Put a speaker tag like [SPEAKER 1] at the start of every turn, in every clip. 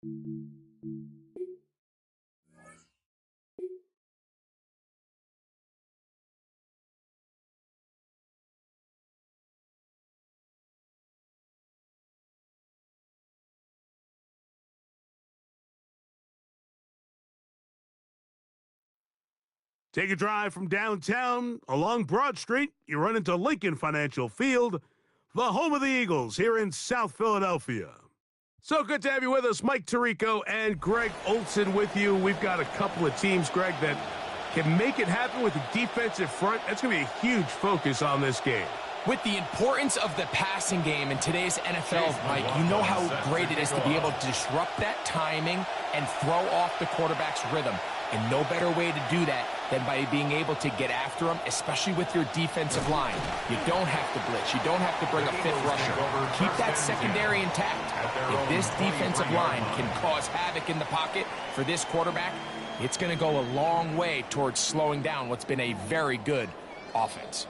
[SPEAKER 1] Take a drive from downtown along Broad Street. You run into Lincoln Financial Field, the home of the Eagles here in South Philadelphia. So good to have you with us. Mike Tirico and Greg Olson with you. We've got a couple of teams, Greg, that can make it happen with the defensive front. That's going to be a huge focus on this game.
[SPEAKER 2] With the importance of the passing game in today's NFL, Mike, you know how great it is to be able to disrupt that timing and throw off the quarterback's rhythm. And no better way to do that than by being able to get after them, especially with your defensive line. You don't have to blitz. You don't have to bring a fifth rusher. Keep that secondary intact. If this defensive line can cause havoc in the pocket for this quarterback, it's going to go a long way towards slowing down what's been a very good offense.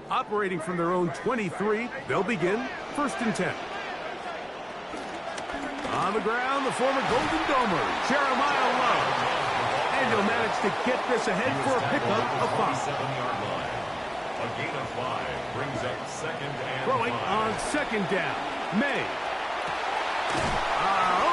[SPEAKER 1] Operating from their own 23, they'll begin 1st and 10. On the ground, the former Golden Domer, Jeremiah Love. And he'll manage to get this ahead for a pickup of 5.
[SPEAKER 3] A gain of 5 brings up 2nd and 5.
[SPEAKER 1] Throwing on 2nd down, May.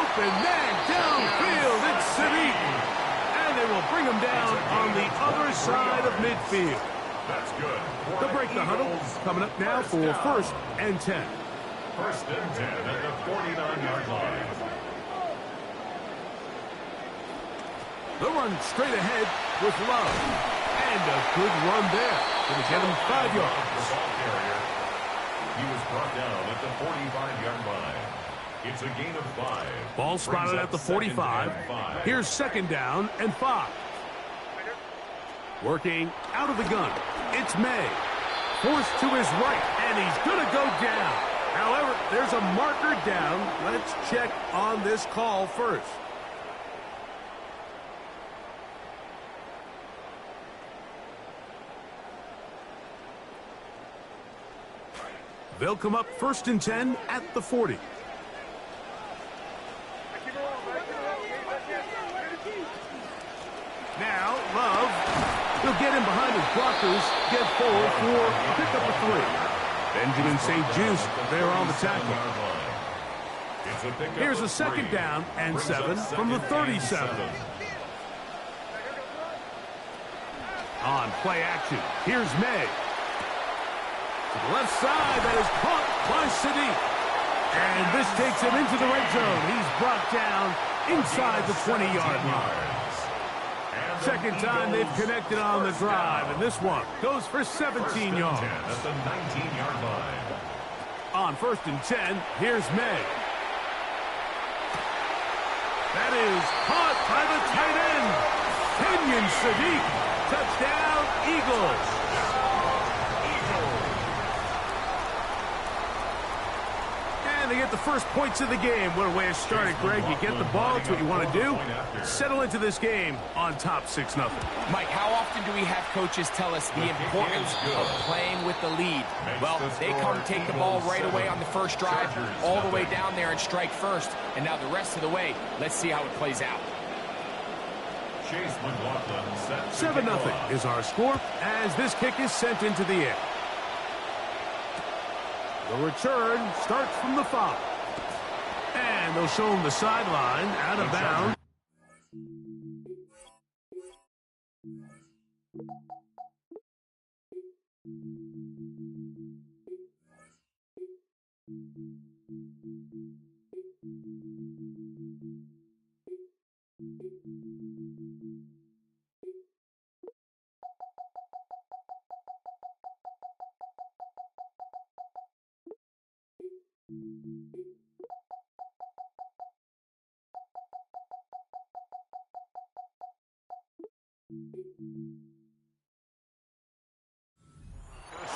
[SPEAKER 1] Open man downfield, it's Sadiq. And they will bring him down on the other side of midfield.
[SPEAKER 3] That's good.
[SPEAKER 1] They'll break the huddle. Coming up now for 1st and 10.
[SPEAKER 3] 1st and 10 at the 49-yard line.
[SPEAKER 1] They'll run straight ahead with Love. And a good run there. Going to get him 5 yards.
[SPEAKER 3] The ball carrier. He was brought down at the 45-yard line. It's a gain of 5.
[SPEAKER 1] Ball spotted at the 45. Here's 2nd down and 5. Working out of the gun, it's May. Forced to his right, and he's going to go down. However, there's a marker down. Let's check on this call first. They'll come up 1st and 10 at the 40. Now, Love. He'll get in behind his blockers, get full for a pickup of 3. Benjamin St-Juste there on the tackle. Here's a 2nd down and 7 from the 37. On play action, here's May. To the left side, that is caught by Sadiq. And this takes him into the red zone. He's brought down inside the 20-yard line. 2nd time they've connected on the drive, and this one goes for 17 yards.
[SPEAKER 3] At the 19-yard line.
[SPEAKER 1] On 1st and 10, here's May. That is caught by the tight end, Kenyon Sadiq. Touchdown, Eagles. And they get the first points of the game. What a way to start it, Greg. You get the ball. It's what you want to do. Settle into this game on top 6-0.
[SPEAKER 2] Mike, how often do we have coaches tell us the importance of playing with the lead? Well, they come take the ball right away on the first drive, all the way down there and strike first. And now the rest of the way, let's see how it plays out.
[SPEAKER 1] 7-0 is our score as this kick is sent into the air. The return starts from the 5. And they'll show him the sideline out of bounds.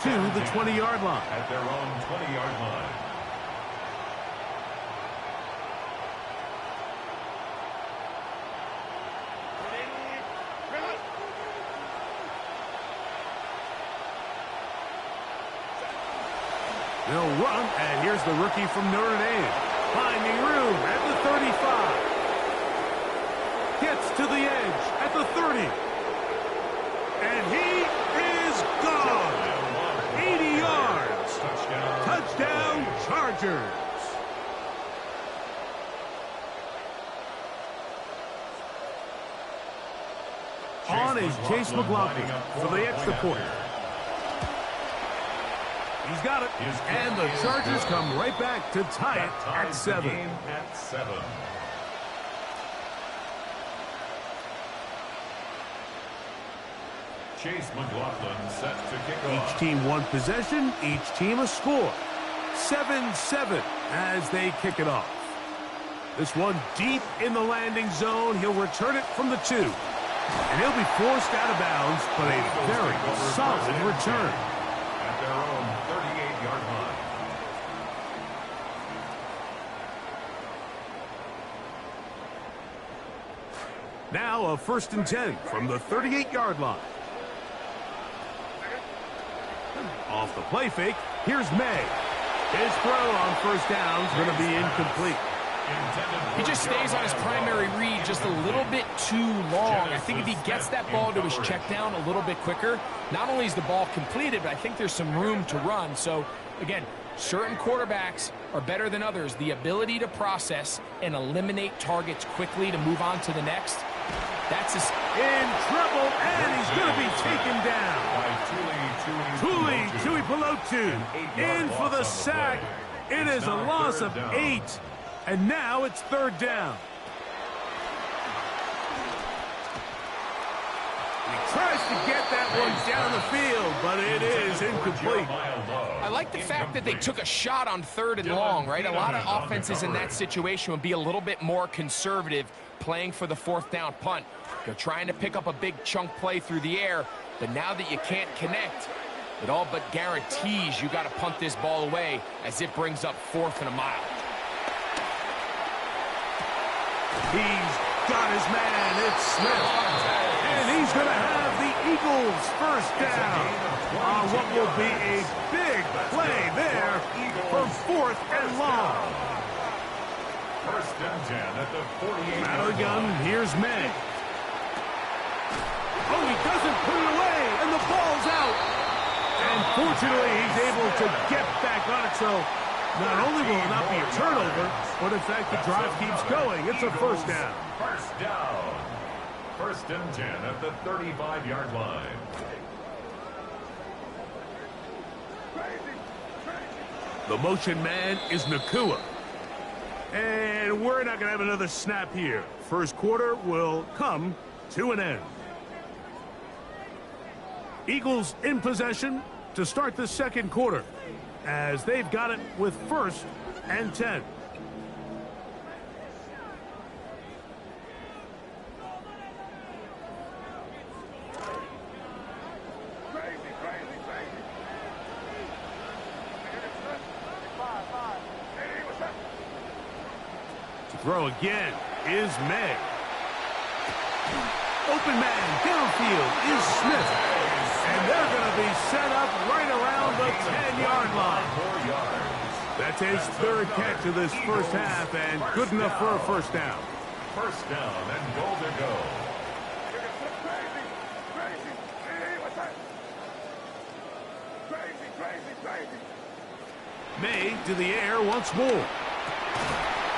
[SPEAKER 1] To the 20-yard line.
[SPEAKER 3] At their own 20-yard line.
[SPEAKER 1] They'll run, and here's the rookie from Notre Dame. Finding room at the 35. Gets to the edge at the 30. And he is gone. 80 yards. Touchdown, Chargers. On is Chase McLaughlin for the extra point. He's got it. And the Chargers come right back to tie it at 7.
[SPEAKER 3] Chase McLaughlin set to kick off.
[SPEAKER 1] Each team one possession, each team a score. 7-7 as they kick it off. This one deep in the landing zone. He'll return it from the 2. And he'll be forced out of bounds, but a very solid return.
[SPEAKER 3] At their own 38-yard line.
[SPEAKER 1] Now a 1st and 10 from the 38-yard line. Off the play fake, here's May. His throw on 1st down is going to be incomplete.
[SPEAKER 2] He just stays on his primary read just a little bit too long. I think if he gets that ball to his check down a little bit quicker, not only is the ball completed, but I think there's some room to run. So, again, certain quarterbacks are better than others. The ability to process and eliminate targets quickly to move on to the next, that's his...
[SPEAKER 1] In trouble, and he's going to be taken down. Tuli Pelotu in for the sack. It is a loss of 8. And now it's 3rd down. He tries to get that one down the field, but it is incomplete.
[SPEAKER 2] I like the fact that they took a shot on 3rd and long, right? A lot of offenses in that situation would be a little bit more conservative playing for the 4th down punt. They're trying to pick up a big chunk play through the air, but now that you can't connect, it all but guarantees you got to punt this ball away as it brings up 4th and a mile.
[SPEAKER 1] He's got his man. It's Smith. And he's going to have the Eagles 1st down on what will be a big play there from 4th and long.
[SPEAKER 3] 1st and 10 at the 48.
[SPEAKER 1] Out of the gun, here's May. Oh, he doesn't put it away, and the ball's out. And fortunately, he's able to get back on it, so not only will it not be a turnover, but in fact the drive keeps going. It's a 1st down.
[SPEAKER 3] 1st down. 1st and 10 at the 35-yard line.
[SPEAKER 1] The motion man is Nakua. And we're not going to have another snap here. 1st quarter will come to an end. Eagles in possession to start the 2nd quarter, as they've got it with 1st and 10. To throw again is May. Open man downfield is Smith. And they're going to be set up right around the 10-yard line. That's his 3rd catch of this 1st half, and good enough for a 1st down.
[SPEAKER 3] 1st down and goal to go.
[SPEAKER 1] May to the air once more.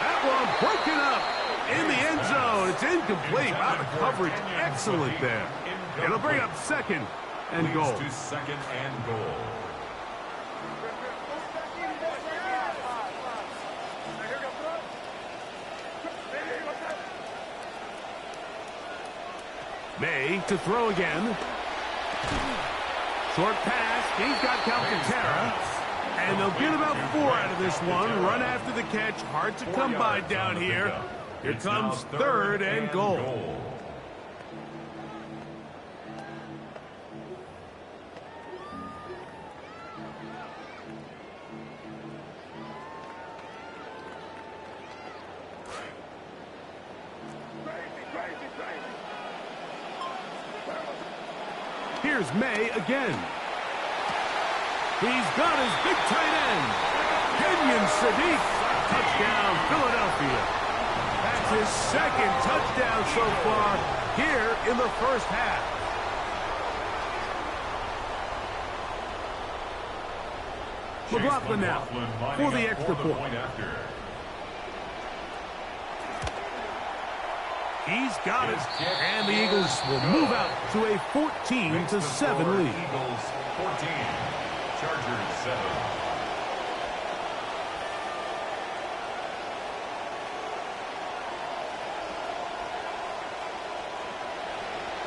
[SPEAKER 1] That one broken up in the end zone. It's incomplete. Wow, the coverage excellent there. It'll bring up 2nd and goal.
[SPEAKER 3] To 2nd and goal.
[SPEAKER 1] May to throw again. Short pass. He's got Calcaterra. And they'll get about 4 out of this one. Run after the catch. Hard to come by down here. Here comes 3rd and goal. Here's May again. He's got his big tight end. Kenyon Sadiq. Touchdown, Philadelphia. That's his second touchdown so far here in the first half. McLaughlin now for the extra point. He's got it, and the Eagles will move out to a 14-7 lead.
[SPEAKER 3] Eagles 14, Chargers 7.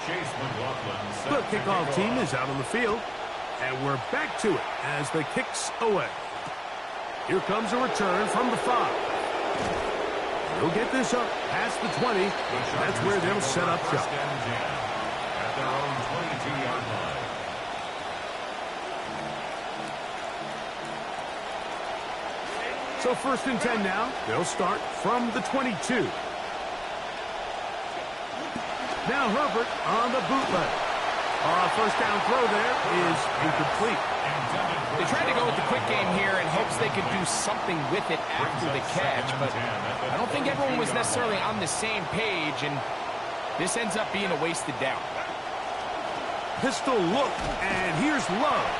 [SPEAKER 3] Chase McLaughlin.
[SPEAKER 1] The kickoff team is out on the field, and we're back to it as the kick's away. Here comes a return from the 5. He'll get this up past the 20. That's where they'll set up shop.
[SPEAKER 3] At their own 22-yard line.
[SPEAKER 1] So 1st and 10 now. They'll start from the 22. Now Herbert on the bootleg. First down throw there is incomplete.
[SPEAKER 2] They tried to go with the quick game here in hopes they could do something with it after the catch, but I don't think everyone was necessarily on the same page, and this ends up being a wasted down.
[SPEAKER 1] Pistol look, and here's Love.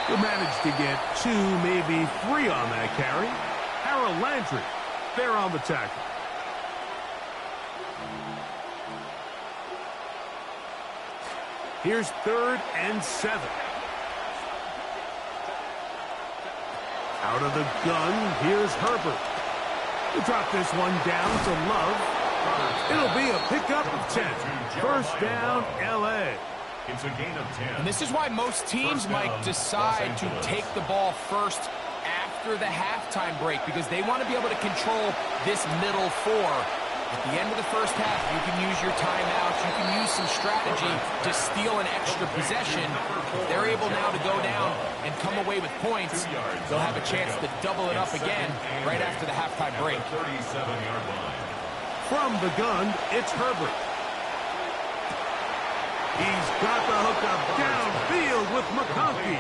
[SPEAKER 1] He'll manage to get 2, maybe 3 on that carry. Harold Landry, there on the tackle. Here's 3rd and 7. Out of the gun, here's Herbert. He'll drop this one down to Love. It'll be a pickup of 10. First down, L.A.
[SPEAKER 3] It's a gain of 10.
[SPEAKER 2] And this is why most teams, Mike, decide to take the ball first after the halftime break, because they want to be able to control this middle 4. At the end of the first half, you can use your timeouts. You can use some strategy to steal an extra possession. If they're able now to go down and come away with points, they'll have a chance to double it up again right after the halftime break.
[SPEAKER 3] 37-yard line.
[SPEAKER 1] From the gun, it's Herbert. He's got the hookup downfield with McConkey.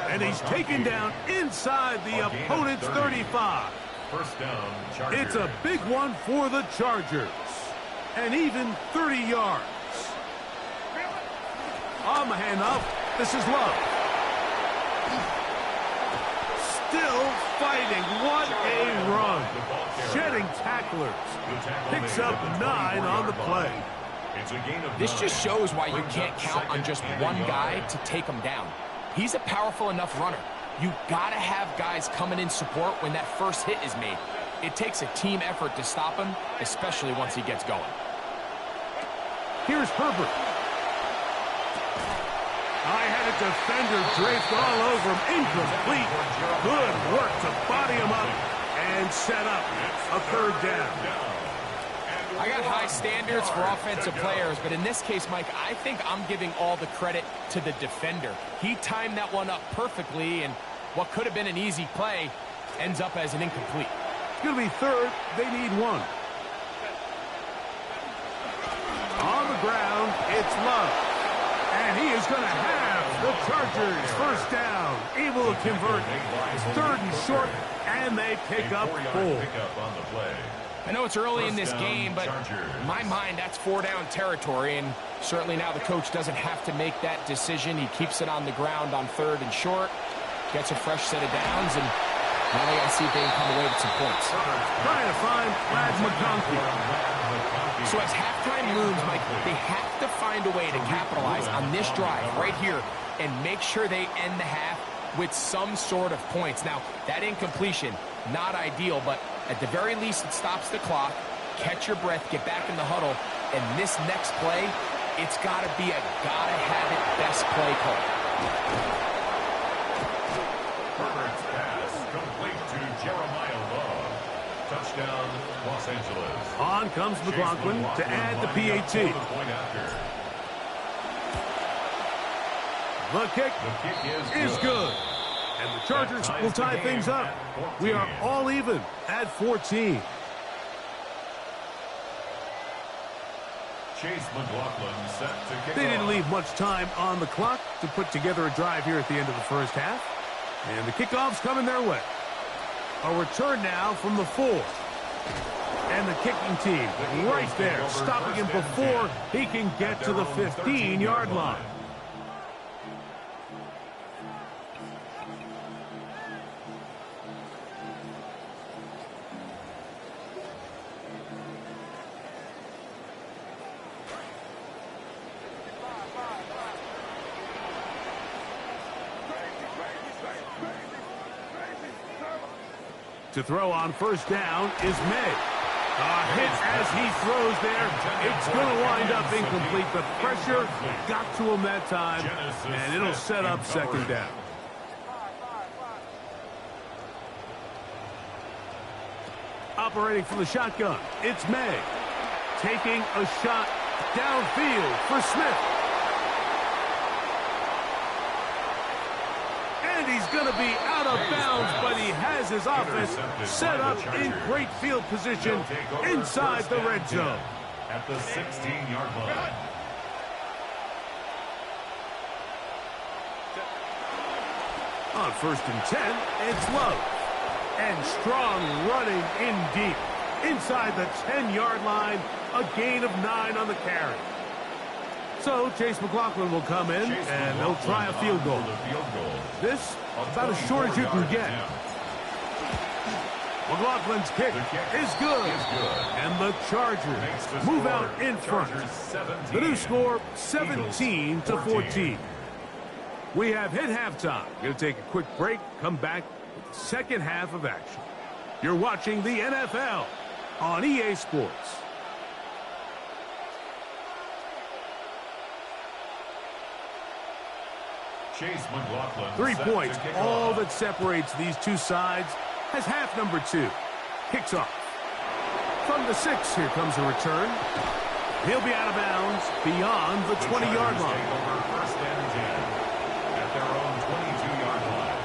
[SPEAKER 1] And he's taken down inside the opponent's 35.
[SPEAKER 3] First down, Chargers.
[SPEAKER 1] It's a big one for the Chargers. And even 30 yards. On the handoff, this is Love. Still fighting. What a run. Shedding tacklers. Picks up 9 on the play.
[SPEAKER 3] It's a gain of
[SPEAKER 2] This
[SPEAKER 3] 9.
[SPEAKER 2] just shows why you can't count on just one guy to take him down. He's a powerful enough runner. You got to have guys coming in support when that first hit is made. It takes a team effort to stop him, especially once he gets going.
[SPEAKER 1] Here's Herbert. I had a defender draped all over him. Incomplete. Good work to body him up and set up a 3rd down.
[SPEAKER 2] I got high standards for offensive players, but in this case, Mike, I think I'm giving all the credit to the defender. He timed that one up perfectly, and what could have been an easy play ends up as an incomplete.
[SPEAKER 1] It's going to be 3rd. They need 1. On the ground, it's Love. And he is going to have the Chargers first down. Able to convert. It's 3rd and short, and they pick up 4.
[SPEAKER 3] On the play.
[SPEAKER 2] I know it's early in this game, but in my mind, that's 4-down territory, and certainly now the coach doesn't have to make that decision. He keeps it on the ground on 3rd and short, gets a fresh set of downs, and now they got to see if they can come away with some points.
[SPEAKER 1] Trying to find Brad McConkey.
[SPEAKER 2] So as halftime looms, Mike, they have to find a way to capitalize on this drive right here and make sure they end the half with some sort of points. Now, that incompletion, not ideal, but at the very least, it stops the clock. Catch your breath, get back in the huddle, and this next play, it's got to be a gotta-have-it best play call.
[SPEAKER 3] Herbert's pass complete to Jeremiah Love. Touchdown, Los Angeles.
[SPEAKER 1] On comes McLaughlin to add the PAT. The kick is good. And the Chargers will tie things up. We are all even at 14.
[SPEAKER 3] Chase McLaughlin set to kick
[SPEAKER 1] They didn't
[SPEAKER 3] off.
[SPEAKER 1] leave much time on the clock to put together a drive here at the end of the first half. And the kickoff's coming their way. A return now from the 4. And the kicking team right there, stopping him before he can get to the 15-yard line. To throw on first down is May. A hit as he throws there. It's going to wind up incomplete. The pressure got to him that time, and it'll set up second down. Operating from the shotgun, it's May. Taking a shot downfield for Smith. He's going to be out of bounds, but he has his offense set up in great field position inside the red zone.
[SPEAKER 3] At the 16-yard line.
[SPEAKER 1] On 1st and 10, it's Love. And Strong running in deep. Inside the 10-yard line, a gain of 9 on the carry. So Chase McLaughlin will come in, and they'll try a field goal. This, about as short as you can get. McLaughlin's kick is good. And the Chargers move out in front. The new score, 17-14. We have hit halftime. Going to take a quick break, come back with the second half of action. You're watching the NFL on EA Sports.
[SPEAKER 3] Chase McLaughlin.
[SPEAKER 1] 3 points, all that separates these two sides, has half number 2. Kicks off. From the 6, here comes a return. He'll be out of bounds beyond the 20-yard line.
[SPEAKER 3] Take over 1st and 10 at their own 22-yard line.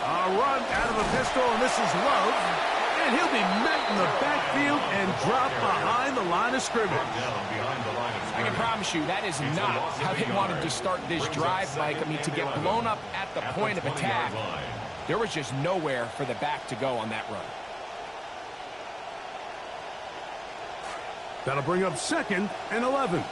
[SPEAKER 1] A run out of the pistol, and this is Love. And he'll be met in the backfield and dropped behind the line of scrimmage.
[SPEAKER 2] I can promise you that is not how they wanted to start this drive, Mike. I mean, to get blown up at the point of attack, there was just nowhere for the back to go on that run.
[SPEAKER 1] That'll bring up 2nd and 11.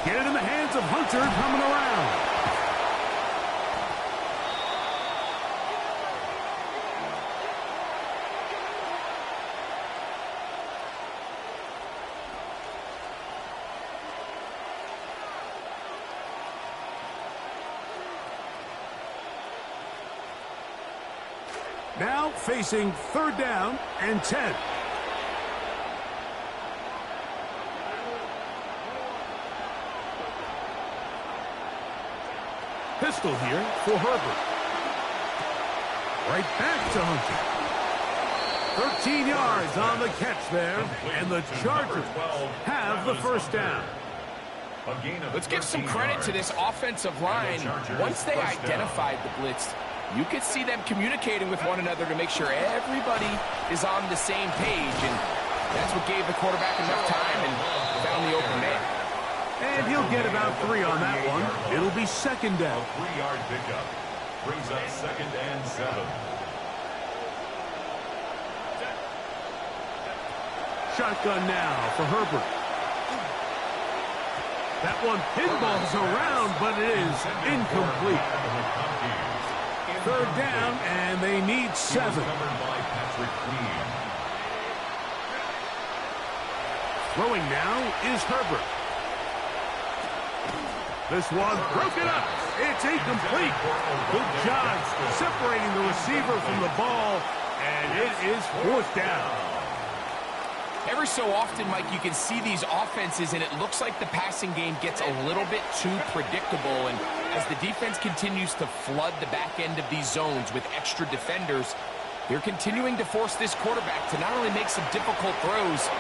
[SPEAKER 1] Get it in the hands of Hunter coming around. Now facing 3rd down and 10. Pistol here for Herbert. Right back to Hunter. 13 yards on the catch there, and the Chargers have the 1st down.
[SPEAKER 2] Let's give some credit to this offensive line. Once they identified the blitz, you could see them communicating with one another to make sure everybody is on the same page, and that's what gave the quarterback enough time and found the open man.
[SPEAKER 1] And he'll get about 3 on that one. It'll be 2nd down.
[SPEAKER 3] A 3-yard pickup brings up 2nd and 7.
[SPEAKER 1] Shotgun now for Herbert. That one pinballs around, but it is incomplete. 3rd down, and they need 7. Throwing now is Herbert. This one broken up. It's incomplete. Good job separating the receiver from the ball, and it is 4th down.
[SPEAKER 2] Every so often, Mike, you can see these offenses, and it looks like the passing game gets a little bit too predictable. And as the defense continues to flood the back end of these zones with extra defenders, they're continuing to force this quarterback to not only make some difficult throws,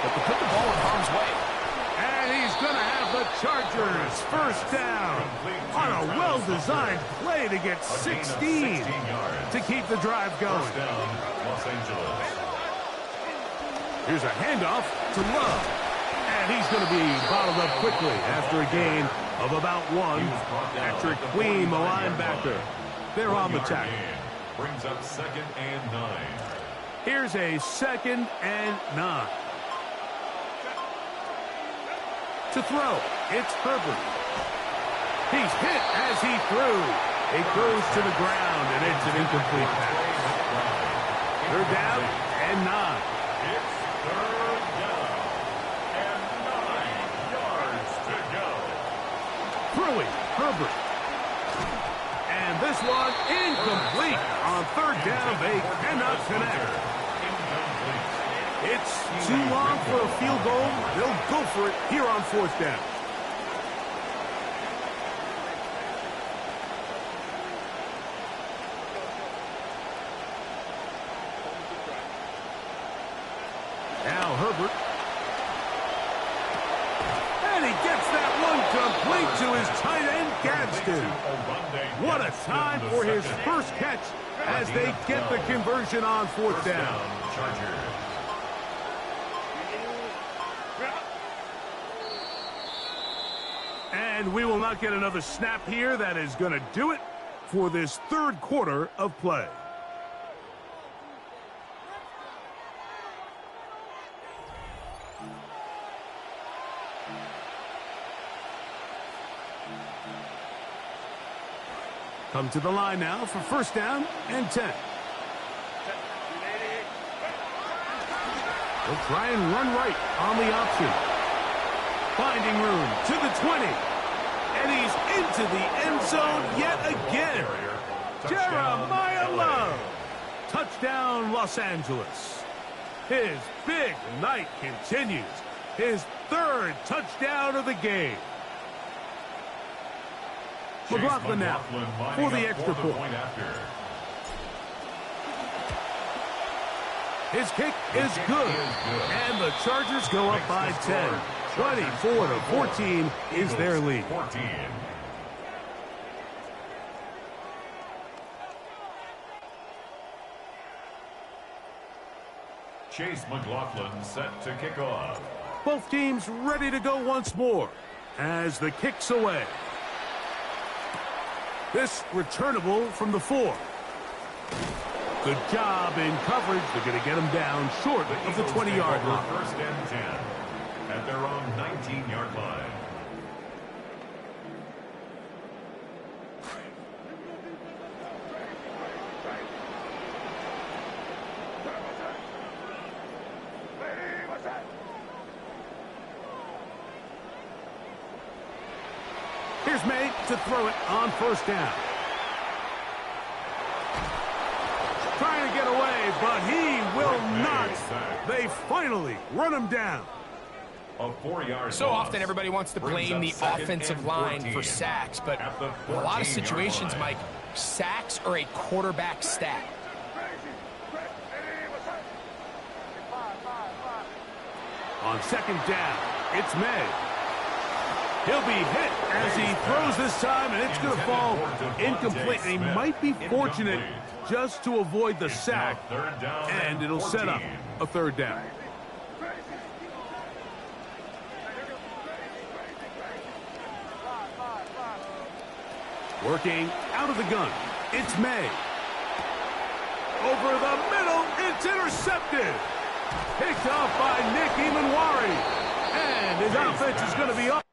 [SPEAKER 2] but to put the ball in harm's way.
[SPEAKER 1] And he's going to have the Chargers first down on a well-designed play to get 16 to keep the drive going.
[SPEAKER 3] First down, Los Angeles.
[SPEAKER 1] Here's a handoff to Love. And he's going to be bottled up quickly after a gain of about 1. Patrick Queen, the linebacker. They're on the tackle.
[SPEAKER 3] Brings up 2nd and 9.
[SPEAKER 1] Here's a 2nd and 9. To throw, it's Herbert. He's hit as he threw. It goes to the ground, and it's an incomplete pass. Third down and 9.
[SPEAKER 3] It's third down and 9 yards to go.
[SPEAKER 1] Throwing, Herbert. And this one incomplete. On third down, they cannot connect. It's too long for a field goal. They'll go for it here on 4th down. Now Herbert. And he gets that one complete to his tight end, Gadsden. What a time for his first catch as they get the conversion on 4th down.
[SPEAKER 3] Chargers.
[SPEAKER 1] And we will not get another snap here. That is going to do it for this third quarter of play. Come to the line now for first down and 10. They'll try and run right on the option. Finding room to the 20. And he's into the end zone yet again. Jeremiah Love. Touchdown, Los Angeles. His big night continues. His 3rd touchdown of the game. McLaughlin now for the extra point. His kick is good. And the Chargers go up by 10. 24-14 is their lead.
[SPEAKER 3] 14. Chase McLaughlin set to kick off.
[SPEAKER 1] Both teams ready to go once more as the kick's away. This returnable from the 4. Good job in coverage. They're going to get him down short of the 20-yard line.
[SPEAKER 3] First and 10 at their own 19-yard line.
[SPEAKER 1] Here's May to throw it on first down. Trying to get away, but he will not. They finally run him down.
[SPEAKER 2] So often everybody wants to blame the offensive line for sacks, but in a lot of situations, Mike, sacks are a quarterback stat.
[SPEAKER 1] On second down, it's May. He'll be hit as he throws this time, and it's going to fall incomplete. And he might be fortunate just to avoid the sack, and it'll set up a third down. Working out of the gun, it's May. Over the middle, it's intercepted. Picked off by Nick Emanwari. And his offense is going to be up.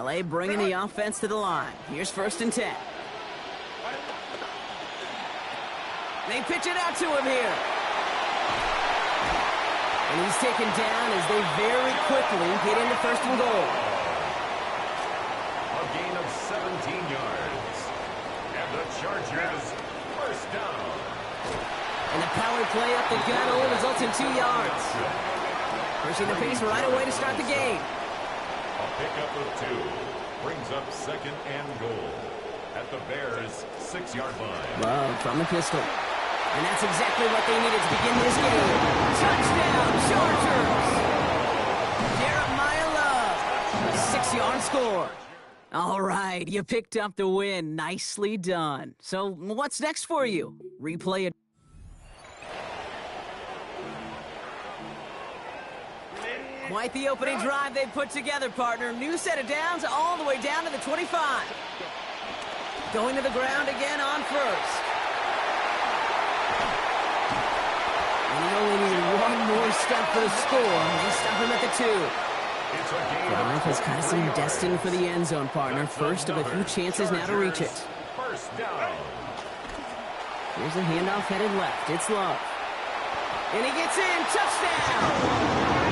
[SPEAKER 4] LA bringing the offense to the line. Here's 1st and 10. They pitch it out to him here. And he's taken down as they very quickly get into 1st and goal.
[SPEAKER 3] A gain of 17 yards. And the Chargers, 1st down.
[SPEAKER 4] And the power play up the gut only results in 2 yards. Pushing the pace right away to start the game.
[SPEAKER 3] A pickup of 2 brings up 2nd and goal at the Bears' 6-yard line.
[SPEAKER 4] Love from the pistol. And that's exactly what they needed to begin this game. Touchdown, Chargers! Jeremiah Love, a 6-yard score. All right, you picked up the win. Nicely done. So what's next for you? Replay it. Quite the opening drive they put together, partner. New set of downs all the way down to the 25. Going to the ground again on 1st. And he only needed 1 more step for the score. They stop him at the 2. Drive has kind of seemed destined for the end zone, partner. First of a few chances now to reach it.
[SPEAKER 3] 1st down.
[SPEAKER 4] Here's a handoff headed left. It's Love. And he gets in. Touchdown!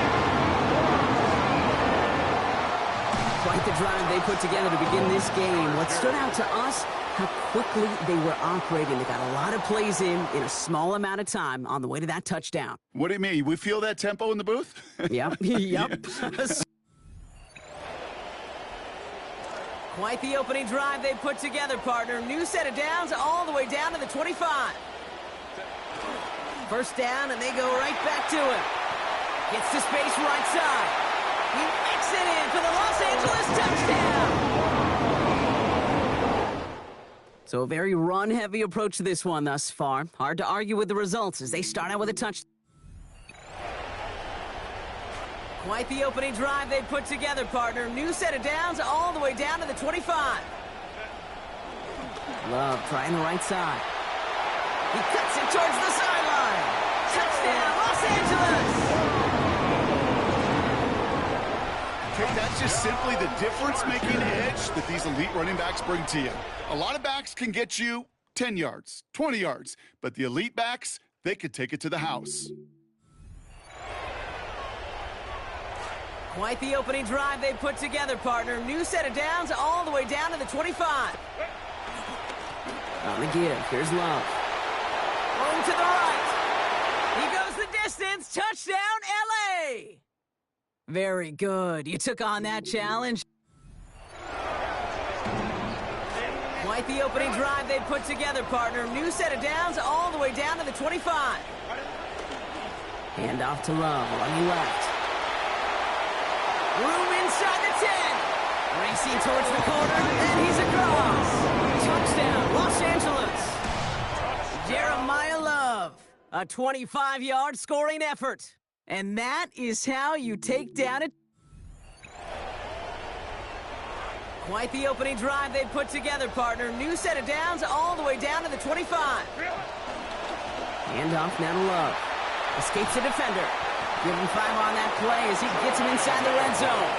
[SPEAKER 4] Quite the drive they put together to begin this game. What stood out to us, how quickly they were operating. They got a lot of plays in a small amount of time on the way to that touchdown.
[SPEAKER 5] What do you mean? We feel that tempo in the booth?
[SPEAKER 4] Yep, yep. Quite the opening drive they put together, partner. New set of downs all the way down to the 25. 1st down, and they go right back to him. Gets to space right side. He makes it in for the Los Angeles touchdown. So a very run-heavy approach to this one thus far. Hard to argue with the results as they start out with a touchdown. Quite the opening drive they put together, partner. New set of downs all the way down to the 25. Love trying the right side. He cuts it towards the sideline. Touchdown, Los Angeles!
[SPEAKER 5] That's just simply the difference-making edge that these elite running backs bring to you. A lot of backs can get you 10 yards, 20 yards, but the elite backs, they could take it to the house.
[SPEAKER 4] Quite the opening drive they put together, partner. New set of downs all the way down to the 25. On the give, here's Love. Going to the right. He goes hands. Touchdown, LA! Very good. You took on that challenge. Quite the opening drive they put together, partner. New set of downs all the way down to the 25. Hand off to Love, running left. Room inside the 10. Racing towards the corner, and he's across. Touchdown, Los Angeles. Jeremiah Love, a 25-yard scoring effort. And that is how you take down a... Quite the opening drive they put together, partner. New set of downs all the way down to the 25. Hand off now to Love. Escapes the defender. Give him 5 on that play as he gets him inside the red zone.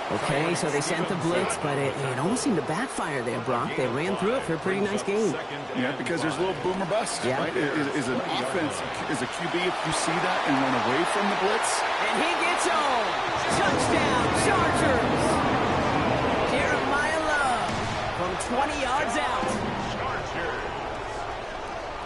[SPEAKER 4] Okay, so they sent the blitz, but it almost seemed to backfire there, Brock. They ran through it for a pretty nice game.
[SPEAKER 5] Yeah, because there's a little boom or bust,
[SPEAKER 4] yeah.
[SPEAKER 5] Right? Is an offense, is a QB, if you see that and run away from the blitz.
[SPEAKER 4] And he gets home. Touchdown, Chargers. Jeremiah Love from 20 yards out.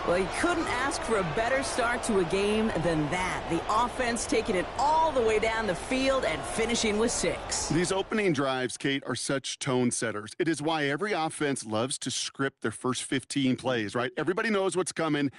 [SPEAKER 4] Well, he couldn't ask for a better start to a game than that. The offense taking it all the way down the field and finishing with 6.
[SPEAKER 5] These opening drives, Kate, are such tone setters. It is why every offense loves to script their first 15 plays, right? Everybody knows what's coming.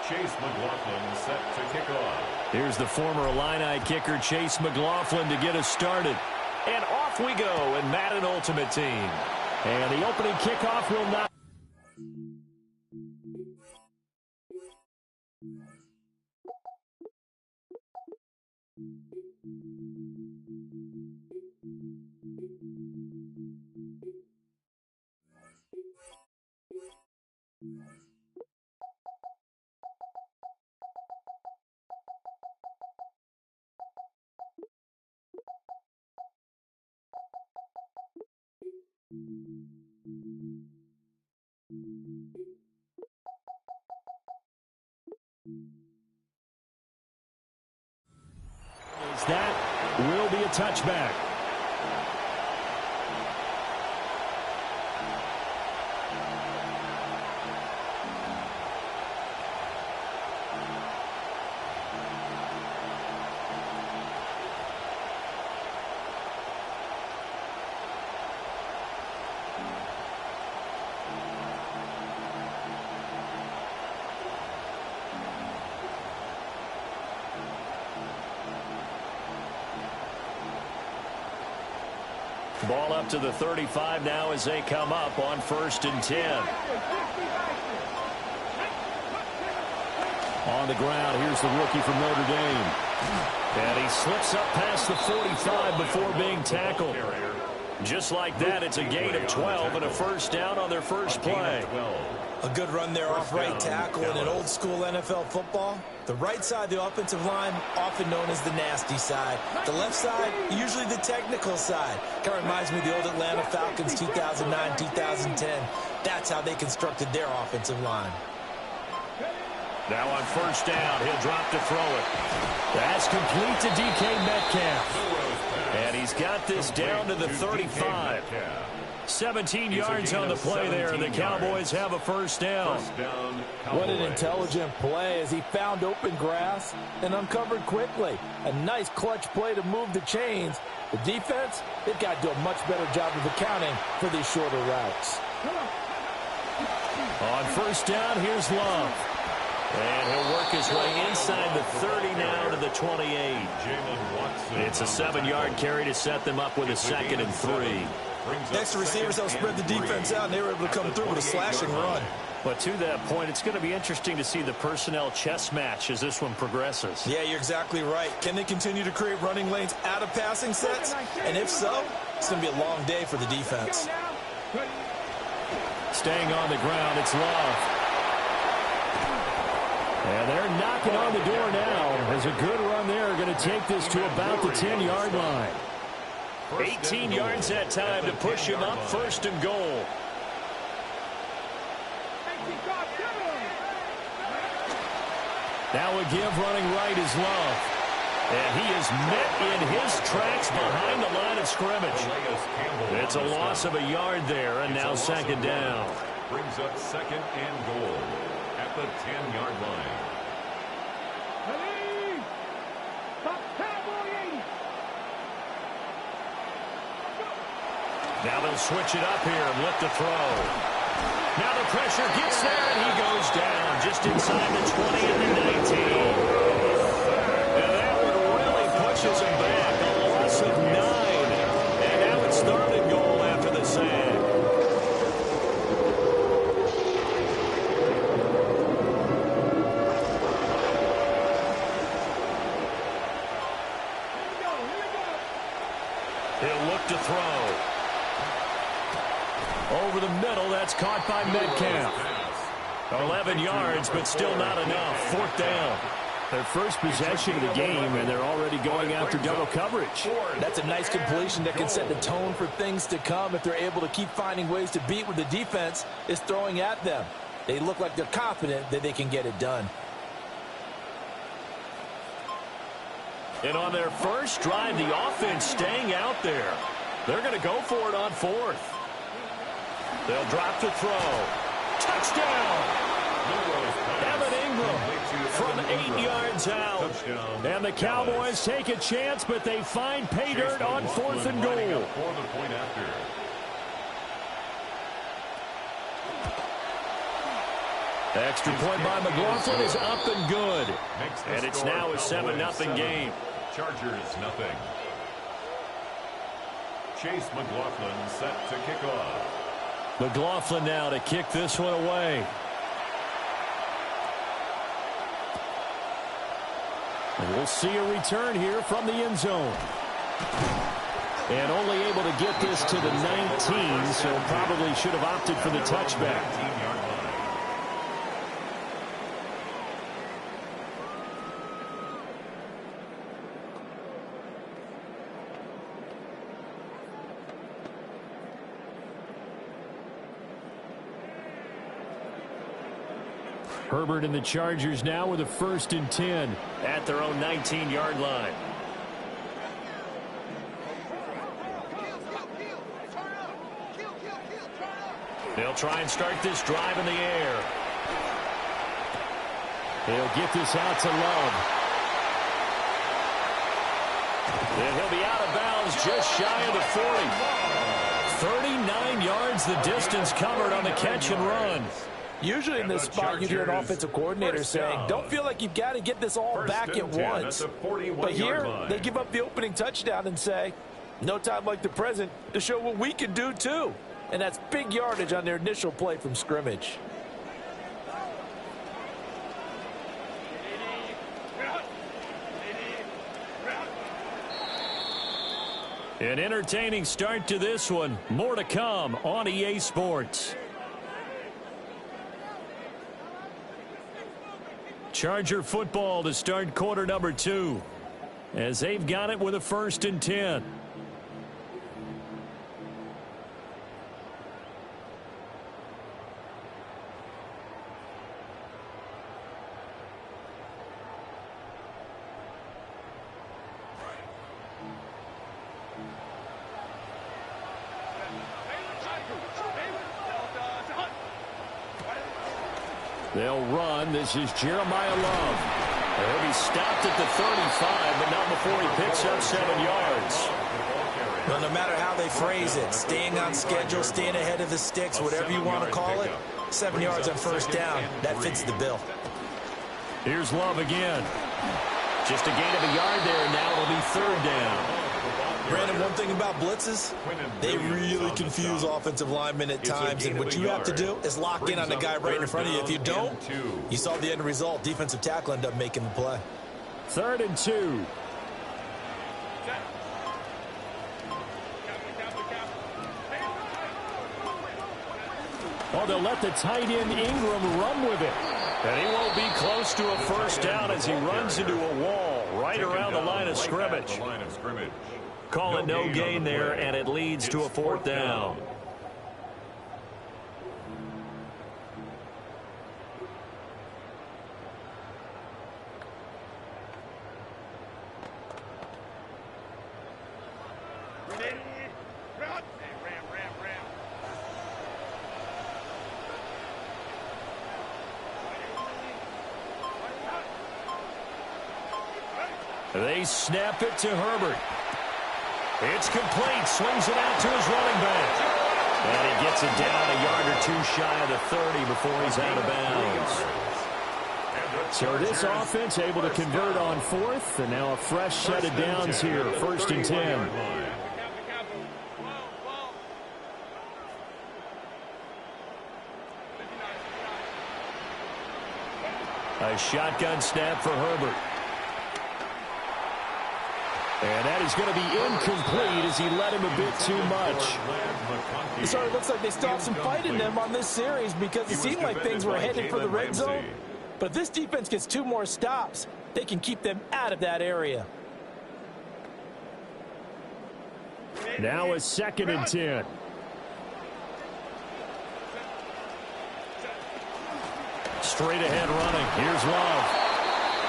[SPEAKER 3] Chase McLaughlin set to kick off.
[SPEAKER 6] Here's the former Illini kicker, Chase McLaughlin, to get us started. And off we go in Madden Ultimate Team. And the opening kickoff will not... That will be a touchback. Ball up to the 35 now as they come up on 1st and 10. On the ground, here's the rookie from Notre Dame. And he slips up past the 45 before being tackled. Just like that, it's a gain of 12 and a first down on their first play.
[SPEAKER 7] A good run there off right tackle in an old-school NFL football. The right side of the offensive line, often known as the nasty side. The left side, usually the technical side. Kind of reminds me of the old Atlanta Falcons 2009, 2010. That's how they constructed their offensive line.
[SPEAKER 6] Now on first down, he'll drop to throw it. That's complete to DK Metcalf. And he's got this down to the 35. 17 yards on the play there, and the Cowboys have a first down.
[SPEAKER 7] What an intelligent play as he found open grass and uncovered quickly. A nice clutch play to move the chains. The defense, they've got to do a much better job of accounting for these shorter routes.
[SPEAKER 6] On first down, here's Love. And he'll work his way inside the 30 now to the 28. It's a 7-yard carry to set them up with a 2nd and 3.
[SPEAKER 7] Next to receivers, they'll spread the defense out, and they were able to come through with a slashing run.
[SPEAKER 6] But to that point, it's going to be interesting to see the personnel chess match as this one progresses.
[SPEAKER 7] Yeah, you're exactly right. Can they continue to create running lanes out of passing sets? And if so, it's going to be a long day for the defense.
[SPEAKER 6] Staying on the ground, it's Love. And they're knocking on the door now. There's a good run there. Going to take this to about the 10-yard line. 18 yards that time to push him up, 1st and goal. Now a give running right is Love. And he is met in his tracks behind the line of scrimmage. It's a loss of a yard there, and now 2nd down.
[SPEAKER 3] Brings up 2nd and goal at the 10-yard line.
[SPEAKER 6] Now they'll switch it up here and look to throw. Now the pressure gets there, and he goes down just inside the 20 and the 19. And that one really pushes him back. A loss of 9. And now it's 3rd and goal after the sack. to throw. Over the middle, that's caught by Metcalf. 11 yards, but still not enough. 4th down.
[SPEAKER 8] Their first possession of the game, and they're already going after double coverage.
[SPEAKER 7] That's a nice completion that can set the tone for things to come if they're able to keep finding ways to beat what the defense is throwing at them. They look like they're confident that they can get it done.
[SPEAKER 6] And on their first drive, the offense staying out there. They're going to go for it on 4th. They'll drop to throw. Touchdown! Evan Ingram from 8 yards out. And the Cowboys take a chance, but they find pay dirt on 4th and goal. Extra point by McLaughlin is up and good. And it's now a 7-0 game.
[SPEAKER 3] Chargers, nothing. Chase McLaughlin set to kick off.
[SPEAKER 6] McLaughlin now to kick this one away. And we'll see a return here from the end zone. And only able to get this to the 19, so probably should have opted for the touchback. Herbert and the Chargers now with a 1st and 10 at their own 19-yard line. They'll try and start this drive in the air. They'll get this out to Love. And he'll be out of bounds just shy of the 40. 39 yards the distance covered on the catch and run.
[SPEAKER 7] Usually in this spot, you hear an offensive coordinator saying, don't feel like you've got to get this all back at once. But here, they give up the opening touchdown and say, no time like the present to show what we can do too. And that's big yardage on their initial play from scrimmage.
[SPEAKER 6] An entertaining start to this one. More to come on EA Sports. Charger football to start quarter number 2 as they've got it with a 1st and 10. They'll run. This is Jeremiah Love. He'll be stopped at the 35, but not before he picks up 7 yards.
[SPEAKER 7] Well, no matter how they phrase it, staying on schedule, staying ahead of the sticks, whatever you want to call it, 7 yards on 1st down, that fits the bill.
[SPEAKER 6] Here's Love again. Just a gain of a yard there, and now it'll be 3rd down.
[SPEAKER 7] Brandon, one thing about blitzes, they really confuse offensive linemen at times, and what you have to do is lock in on the guy right in front of you. If you don't, you saw the end result. Defensive tackle ended up making the play.
[SPEAKER 6] 3rd and 2. Oh, they'll let the tight end Ingram run with it. And he won't be close to a 1st down as he runs into a wall right around the line of scrimmage. Call it no gain there, and it leads to a 4th down. They snap it to Herbert. It's complete. Swings it out to his running back. And he gets it down a yard or 2 shy of the 30 before he's out of bounds. So this offense able to convert on 4th, and now a fresh set of downs here, 1st and 10. A shotgun snap for Herbert.
[SPEAKER 8] And that is going to be incomplete as he led him a bit too much.
[SPEAKER 7] So it looks like they stopped some fight in them on this series because it seemed like things were headed for the red zone. But if this defense gets 2 more stops, they can keep them out of that area.
[SPEAKER 8] Now a 2nd and 10. Straight ahead running. Here's Love.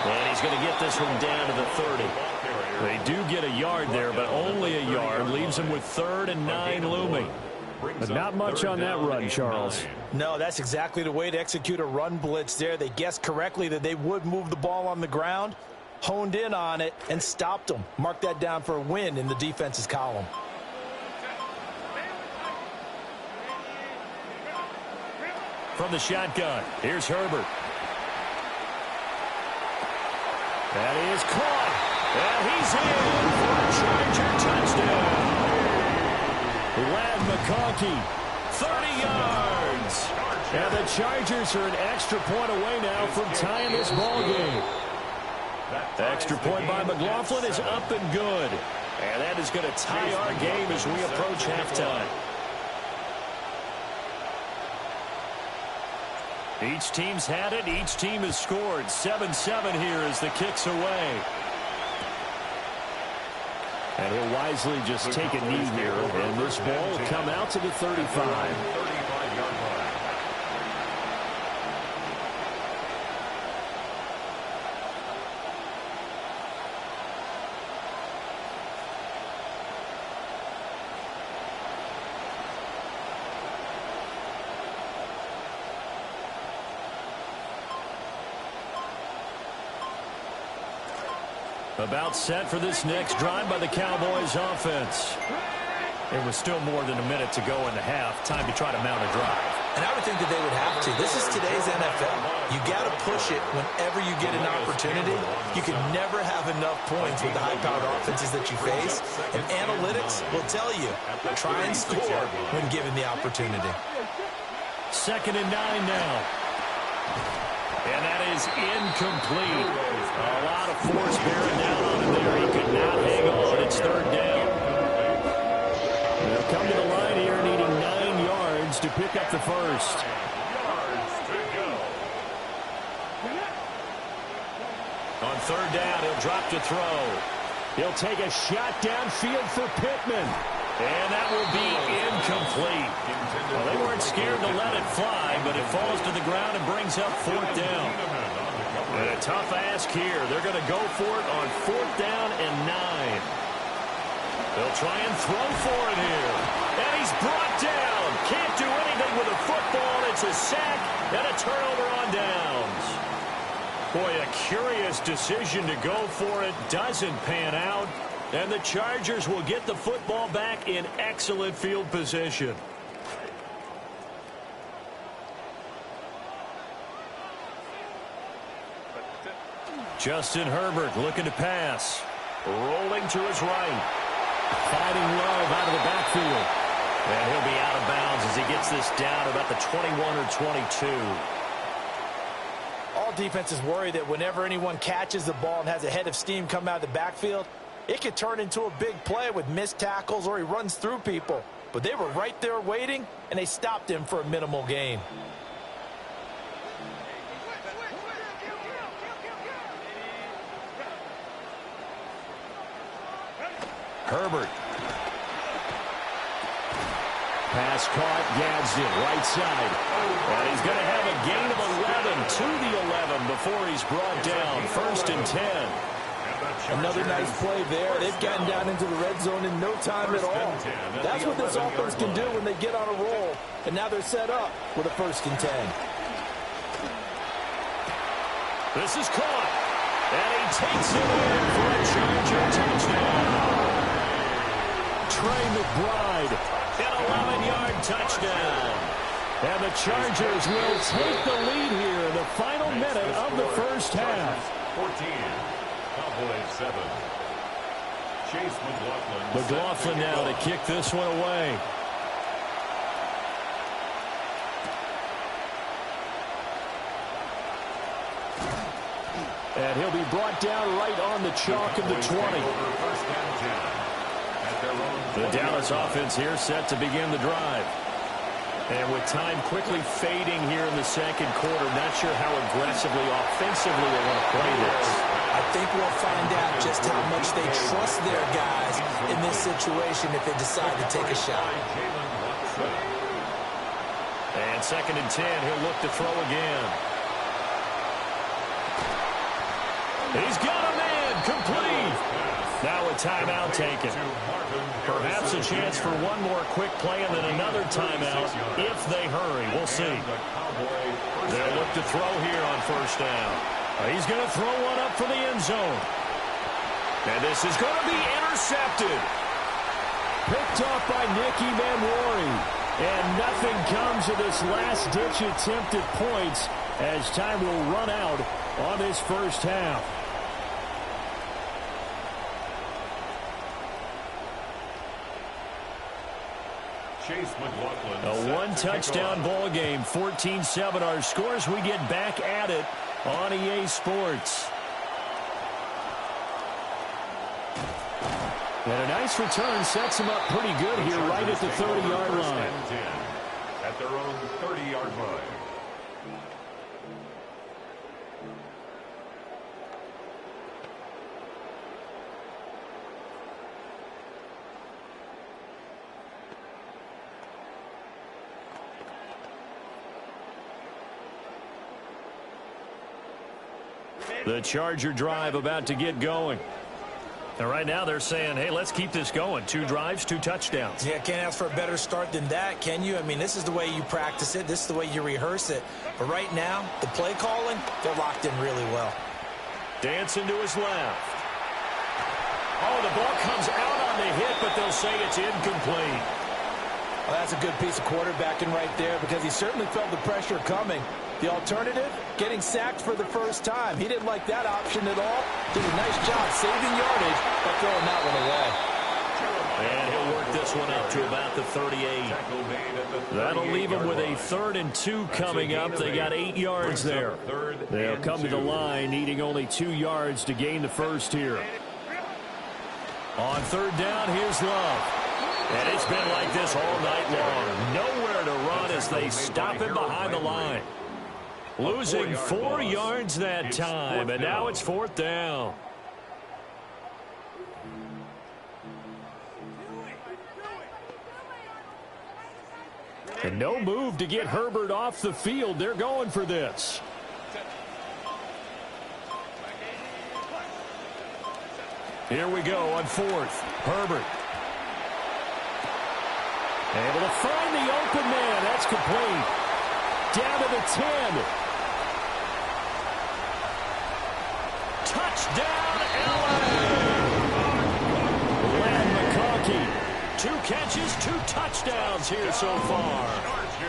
[SPEAKER 8] And he's going to get this one down to the 30. They do get a yard there, but only a yard. Leaves them with 3rd and 9 looming. But not much on that run, Charles.
[SPEAKER 7] No, that's exactly the way to execute a run blitz there. They guessed correctly that they would move the ball on the ground, honed in on it, and stopped them. Mark that down for a win in the defense's column.
[SPEAKER 8] From the shotgun, here's Herbert. That is caught. And he's in for a Charger touchdown. Ladd McConkey, 30 yards. And the Chargers are an extra point away now from tying this ball game. The extra point by McLaughlin is up and good. And that is going to tie our game as we approach halftime. Each team's had it. Each team has scored. 7-7 here as the kick's away. And he'll wisely just take a knee here. And this ball will come out to the 35. About set for this next drive by the Cowboys offense. It was still more than a minute to go in the half. Time to try to mount a drive.
[SPEAKER 7] And I would think that they would have to. This is today's NFL. You got to push it whenever you get an opportunity. You can never have enough points with the high-powered offenses that you face. And analytics will tell you, try and score when given the opportunity.
[SPEAKER 8] 2nd and 9 now. And that is incomplete. A lot of force bearing down on him there. He could not hang on. It's 3rd down. They'll come to the line here needing 9 yards to pick up the first. On 3rd down, he'll drop to throw. He'll take a shot downfield for Pittman. And that will be incomplete. Well, they weren't scared to let it fly, but it falls to the ground and brings up 4th down. And a tough ask here. They're going to go for it on 4th down and 9. They'll try and throw for it here. And he's brought down. Can't do anything with a football. It's a sack and a turnover on downs. Boy, a curious decision to go for it. Doesn't pan out. And the Chargers will get the football back in excellent field position. Justin Herbert looking to pass. Rolling to his right. Fighting Love out of the backfield. And he'll be out of bounds as he gets this down about the 21 or 22.
[SPEAKER 7] All defenses worry that whenever anyone catches the ball and has a head of steam come out of the backfield, it could turn into a big play with missed tackles or he runs through people. But they were right there waiting, and they stopped him for a minimal gain.
[SPEAKER 8] Herbert. Pass caught, Gadsden, right side. And he's going to have a gain of 11 to the 11 before he's brought down. 1st and 10.
[SPEAKER 7] Another nice play there. They've gotten down into the red zone in no time at all. That's what this offense can do when they get on a roll. And now they're set up with a 1st and 10.
[SPEAKER 8] This is caught. And he takes it in for a Charger touchdown. Trey McBride, an 11-yard touchdown. And the Chargers will take the lead here in the final minute of the first half.
[SPEAKER 3] 14, Cowboys 7. Chase McLaughlin.
[SPEAKER 8] McLaughlin now to kick this one away. And he'll be brought down right on the chalk of the 20. The Dallas offense here set to begin the drive. And with time quickly fading here in the second quarter, not sure how aggressively, offensively they want to play this.
[SPEAKER 7] I think we'll find out just how much they trust their guys in this situation if they decide to take a shot.
[SPEAKER 8] And 2nd and 10, he'll look to throw again. He's got a man, complete. Now a timeout taken. Perhaps a chance for one more quick play and then another timeout if they hurry. We'll see. They'll look to throw here on 1st down. He's going to throw one up for the end zone. And this is going to be intercepted. Picked off by Nicky Manwari. And nothing comes of this last-ditch attempt at points as time will run out on this first half.
[SPEAKER 3] Chase McLaughlin.
[SPEAKER 8] A one-touchdown ball game, 14-7 our scores. We get back at it on EA Sports. And a nice return sets him up pretty good here right at the 30-yard line.
[SPEAKER 3] At their own 30-yard line.
[SPEAKER 8] The Charger drive about to get going. And right now they're saying, hey, let's keep this going. 2 drives, 2 touchdowns.
[SPEAKER 7] Yeah, can't ask for a better start than that, can you? I mean, this is the way you practice it. This is the way you rehearse it. But right now, the play calling, they're locked in really well.
[SPEAKER 8] Dancing to his left. Oh, the ball comes out on the hit, but they'll say it's incomplete.
[SPEAKER 7] Well, that's a good piece of quarterbacking right there because he certainly felt the pressure coming. The alternative, getting sacked for the first time. He didn't like that option at all. Did a nice job saving yardage by throwing that one away.
[SPEAKER 8] And he'll work this one up to about the 38. That'll leave him with a 3rd and 2 coming up. They got 8 yards there. They'll come to the line, needing only 2 yards to gain the first here. On 3rd down, here's Love. And it's been like this all night long. Nowhere to run as they stop him behind the line. Losing 4 yards that time, and now it's 4th down. And no move to get Herbert off the field. They're going for this. Here we go on 4th. Herbert. Able to find the open man. That's complete. Down to the 10. Touchdown, LA! Len McConkey. 2 catches, 2 touchdowns here so far.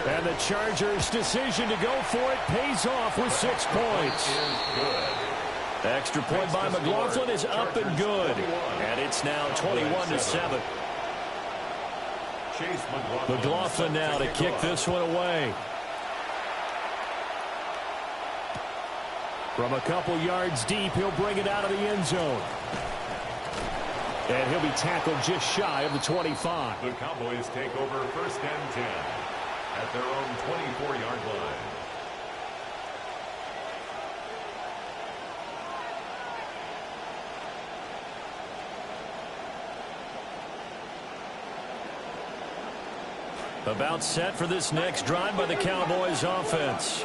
[SPEAKER 8] And the Chargers' decision to go for it pays off with 6 points. Extra point by McLaughlin is up and good. And it's now 21-7. McLaughlin now to kick this one away. From a couple yards deep, he'll bring it out of the end zone. And he'll be tackled just shy of the 25.
[SPEAKER 3] The Cowboys take over 1st and 10 at their own 24-yard line.
[SPEAKER 8] About set for this next drive by the Cowboys offense.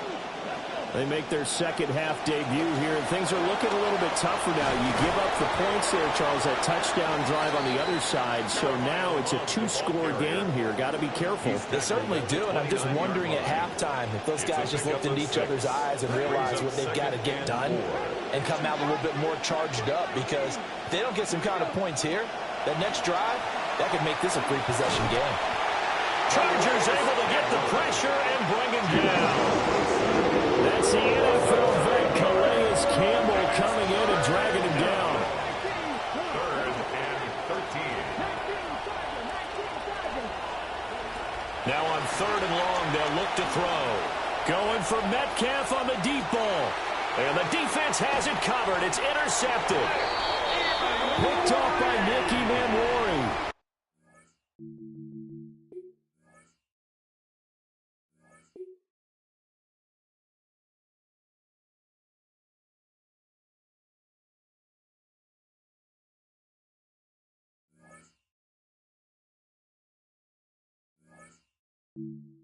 [SPEAKER 8] They make their second half debut here, and things are looking a little bit tougher now. You give up the points there, Charles, that touchdown drive on the other side. So now it's a 2-score game here. Got to be careful.
[SPEAKER 7] They certainly do, and I'm just wondering at halftime if those guys just looked into each other's eyes and realized what they've got to get done and come out a little bit more charged up, because if they don't get some kind of points here, that next drive, that could make this a free possession game.
[SPEAKER 8] Chargers able to get the pressure and bring him down. That's the NFL vet, Calais Campbell, coming in and dragging him down.
[SPEAKER 3] 3rd and 13.
[SPEAKER 8] Now on 3rd and long, they'll look to throw. Going for Metcalf on the deep ball. And the defense has it covered. It's intercepted. Picked off by Nicky Manwari.
[SPEAKER 9] you